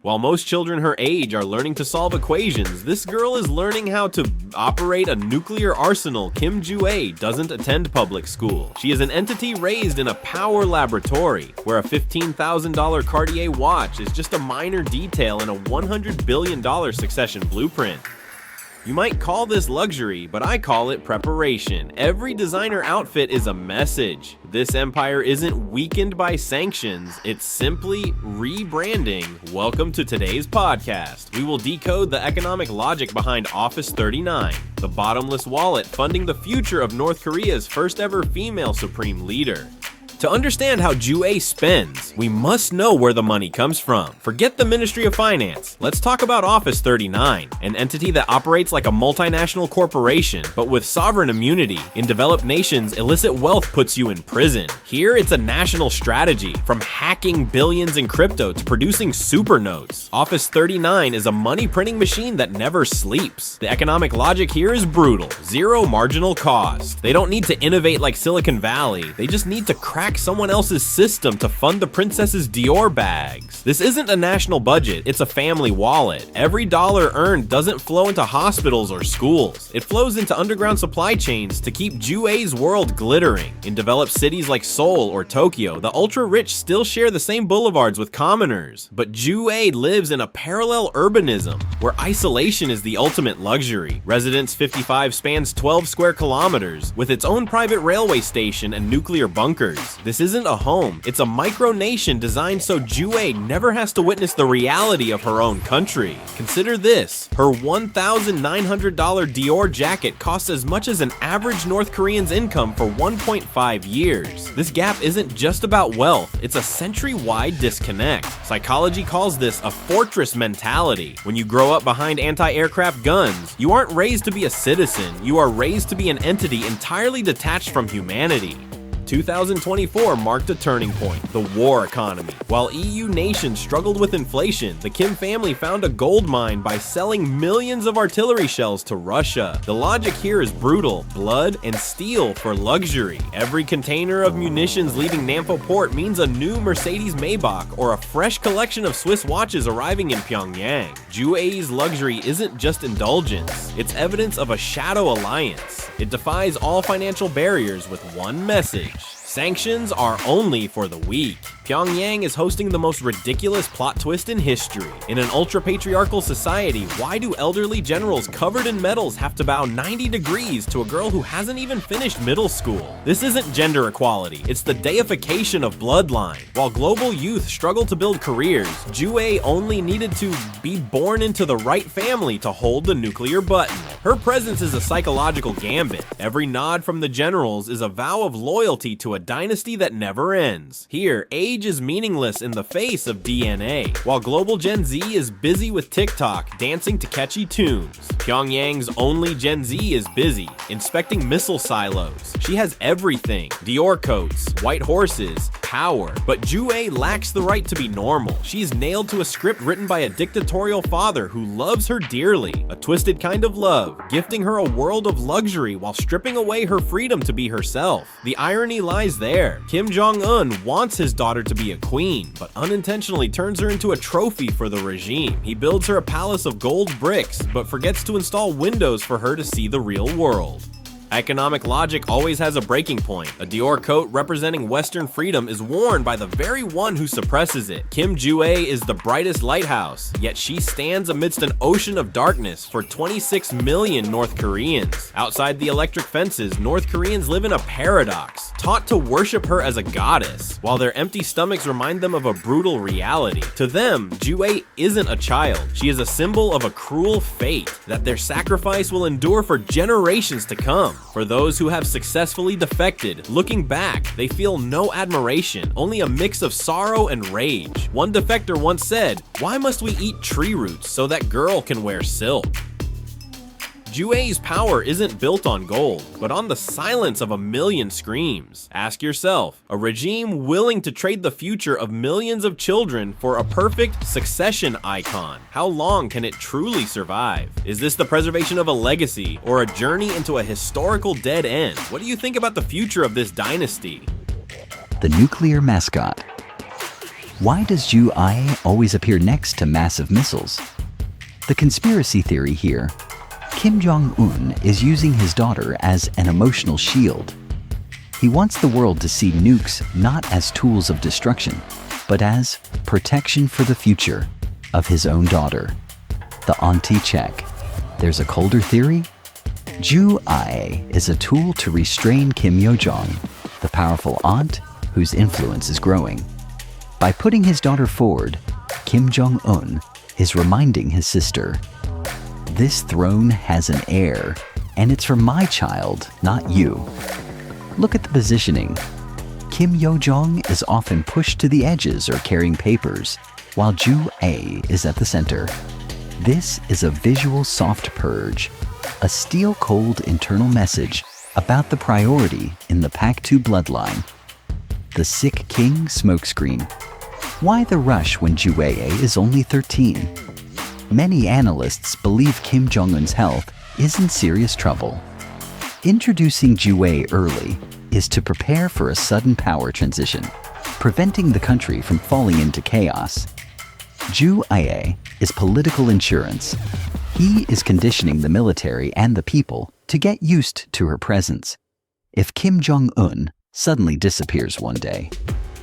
While most children her age are learning to solve equations, this girl is learning how to operate a nuclear arsenal. Kim Ju-ae doesn't attend public school. She is an entity raised in a power laboratory, where a $15,000 Cartier watch is just a minor detail in a $100 billion succession blueprint. You might call this luxury, but I call it preparation. Every designer outfit is a message. This empire isn't weakened by sanctions, it's simply rebranding. Welcome to today's podcast. We will decode the economic logic behind Office 39, the bottomless wallet funding the future of North Korea's first ever female supreme leader. To understand how Ju-ae spends, we must know where the money comes from. Forget the Ministry of Finance. Let's talk about Office 39, an entity that operates like a multinational corporation, but with sovereign immunity. In developed nations, illicit wealth puts you in prison. Here, it's a national strategy, from hacking billions in crypto to producing super notes. Office 39 is a money printing machine that never sleeps. The economic logic here is brutal. Zero marginal cost. They don't need to innovate like Silicon Valley. They just need to crack someone else's system to fund the princess's Dior bags. This isn't a national budget, it's a family wallet. Every dollar earned doesn't flow into hospitals or schools. It flows into underground supply chains to keep Ju-ae's world glittering. In developed cities like Seoul or Tokyo, the ultra-rich still share the same boulevards with commoners. But Ju-ae lives in a parallel urbanism, where isolation is the ultimate luxury. Residence 55 spans 12 square kilometers, with its own private railway station and nuclear bunkers. This isn't a home, it's a micronation designed so Ju-ae never has to witness the reality of her own country. Consider this, her $1,900 Dior jacket costs as much as an average North Korean's income for 1.5 years. This gap isn't just about wealth, it's a century-wide disconnect. Psychology calls this a fortress mentality. When you grow up behind anti-aircraft guns, you aren't raised to be a citizen, you are raised to be an entity entirely detached from humanity. 2024 marked a turning point, the war economy. While EU nations struggled with inflation, the Kim family found a gold mine by selling millions of artillery shells to Russia. The logic here is brutal: blood and steel for luxury. Every container of munitions leaving Nampo port means a new Mercedes Maybach or a fresh collection of Swiss watches arriving in Pyongyang. Ju-ae's luxury isn't just indulgence, it's evidence of a shadow alliance. It defies all financial barriers with one message: sanctions are only for the weak. Pyongyang is hosting the most ridiculous plot twist in history. In an ultra-patriarchal society, why do elderly generals covered in medals have to bow 90 degrees to a girl who hasn't even finished middle school? This isn't gender equality, it's the deification of bloodline. While global youth struggle to build careers, Ju-ae only needed to be born into the right family to hold the nuclear button. Her presence is a psychological gambit. Every nod from the generals is a vow of loyalty to a dynasty that never ends. Here, age is meaningless in the face of DNA, while global Gen Z is busy with TikTok, dancing to catchy tunes. Pyongyang's only Gen Z is busy, inspecting missile silos. She has everything: Dior coats, white horses, power. But Ju-ae lacks the right to be normal. She's nailed to a script written by a dictatorial father who loves her dearly, a twisted kind of love, gifting her a world of luxury while stripping away her freedom to be herself. The irony lies there. Kim Jong-un wants his daughter to be a queen, but unintentionally turns her into a trophy for the regime. He builds her a palace of gold bricks, but forgets to install windows for her to see the real world. Economic logic always has a breaking point. A Dior coat representing Western freedom is worn by the very one who suppresses it. Kim Ju-ae is the brightest lighthouse, yet she stands amidst an ocean of darkness for 26 million North Koreans. Outside the electric fences, North Koreans live in a paradox, taught to worship her as a goddess, while their empty stomachs remind them of a brutal reality. To them, Ju-ae isn't a child. She is a symbol of a cruel fate, that their sacrifice will endure for generations to come. For those who have successfully defected, looking back, they feel no admiration, only a mix of sorrow and rage. One defector once said, "Why must we eat tree roots so that girl can wear silk?" Ju-ae's power isn't built on gold, but on the silence of a million screams. Ask yourself, a regime willing to trade the future of millions of children for a perfect succession icon, how long can it truly survive? Is this the preservation of a legacy, or a journey into a historical dead end? What do you think about the future of this dynasty? The nuclear mascot. Why does Ju Ae always appear next to massive missiles? The conspiracy theory here: Kim Jong-un is using his daughter as an emotional shield. He wants the world to see nukes not as tools of destruction, but as protection for the future of his own daughter. The auntie check. There's a colder theory? Ju Ae is a tool to restrain Kim Yo-jong, the powerful aunt whose influence is growing. By putting his daughter forward, Kim Jong-un is reminding his sister, "This throne has an heir, and it's for my child, not you." Look at the positioning. Kim Yo-jong is often pushed to the edges or carrying papers, while Ju Ae is at the center. This is a visual soft purge, a steel-cold internal message about the priority in the Pak-2 bloodline. The sick king smokescreen. Why the rush when Ju Ae is only 13? Many analysts believe Kim Jong-un's health is in serious trouble. Introducing Ju Ae early is to prepare for a sudden power transition, preventing the country from falling into chaos. Ju Ae is political insurance. He is conditioning the military and the people to get used to her presence. If Kim Jong-un suddenly disappears one day,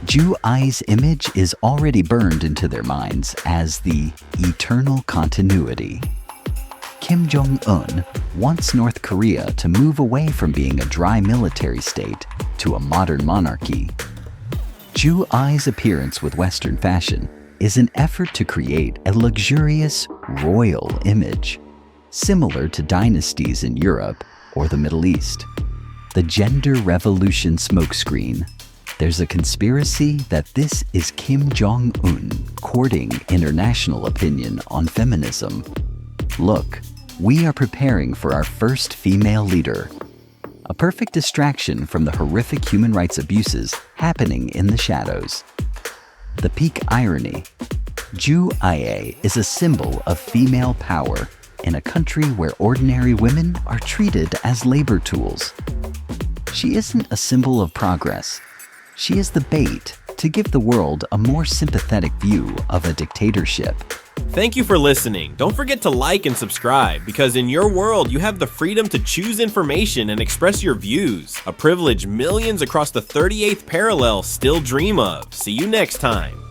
Ju Ae's image is already burned into their minds as the eternal continuity. Kim Jong-un wants North Korea to move away from being a dry military state to a modern monarchy. Ju Ae's appearance with Western fashion is an effort to create a luxurious, royal image, similar to dynasties in Europe or the Middle East. The gender revolution smokescreen. There's a conspiracy that this is Kim Jong-un courting international opinion on feminism. Look, we are preparing for our first female leader. A perfect distraction from the horrific human rights abuses happening in the shadows. The peak irony. Ju Ae is a symbol of female power in a country where ordinary women are treated as labor tools. She isn't a symbol of progress. She is the bait to give the world a more sympathetic view of a dictatorship. Thank you for listening. Don't forget to like and subscribe, because in your world, you have the freedom to choose information and express your views, a privilege millions across the 38th parallel still dream of. See you next time.